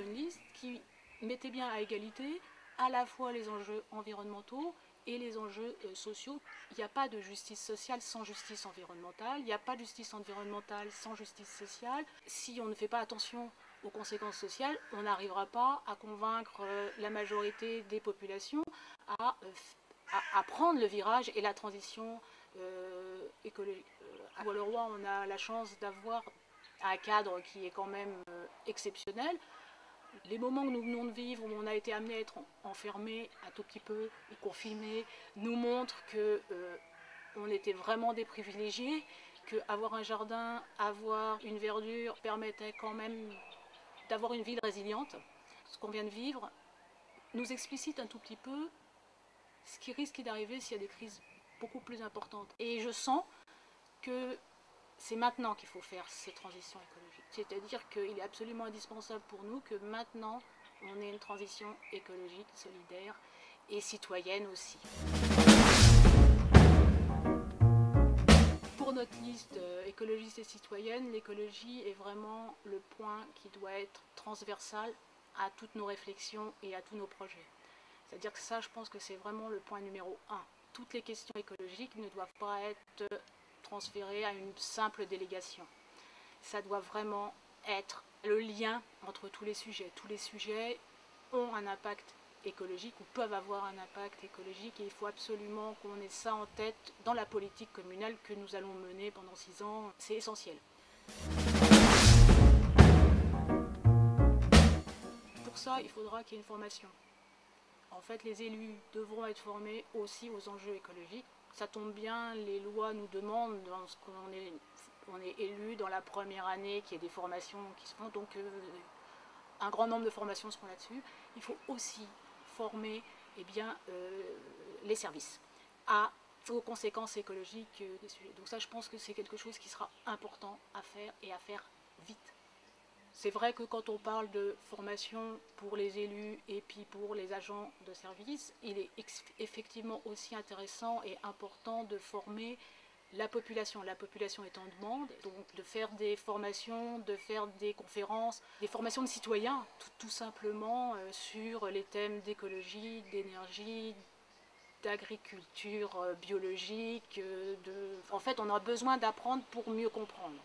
faire une liste qui mettait bien à égalité à la fois les enjeux environnementaux et les enjeux sociaux. Il n'y a pas de justice sociale sans justice environnementale, il n'y a pas de justice environnementale sans justice sociale. Si on ne fait pas attention aux conséquences sociales, on n'arrivera pas à convaincre la majorité des populations à prendre le virage et la transition écologique. À Bois-le-Roi, on a la chance d'avoir un cadre qui est quand même exceptionnel. Les moments que nous venons de vivre, où on a été amené à être enfermé un tout petit peu, ou confiné, nous montrent qu'on était vraiment des privilégiés, qu'avoir un jardin, avoir une verdure permettait quand même d'avoir une ville résiliente. Ce qu'on vient de vivre nous explicite un tout petit peu ce qui risque d'arriver s'il y a des crises beaucoup plus importantes. Et je sens que c'est maintenant qu'il faut faire ces transitions écologiques. C'est-à-dire qu'il est absolument indispensable pour nous que maintenant, on ait une transition écologique, solidaire et citoyenne aussi. Pour notre liste écologiste et citoyenne, l'écologie est vraiment le point qui doit être transversal à toutes nos réflexions et à tous nos projets. C'est-à-dire que ça, je pense que c'est vraiment le point numéro 1. Toutes les questions écologiques ne doivent pas être transférées à une simple délégation. Ça doit vraiment être le lien entre tous les sujets. Tous les sujets ont un impact écologique ou peuvent avoir un impact écologique et il faut absolument qu'on ait ça en tête dans la politique communale que nous allons mener pendant 6 ans. C'est essentiel. Pour ça, il faudra qu'il y ait une formation. En fait, les élus devront être formés aussi aux enjeux écologiques. Ça tombe bien, les lois nous demandent, dans ce qu'on est élu dans la première année, qu'il y ait des formations qui se font, donc un grand nombre de formations seront là-dessus. Il faut aussi former les services aux conséquences écologiques des sujets. Donc ça, je pense que c'est quelque chose qui sera important à faire et à faire vite. C'est vrai que quand on parle de formation pour les élus et puis pour les agents de service, il est effectivement aussi intéressant et important de former la population. La population est en demande, donc de faire des formations, de faire des conférences, des formations de citoyens, tout simplement sur les thèmes d'écologie, d'énergie, d'agriculture biologique. En fait, on a besoin d'apprendre pour mieux comprendre.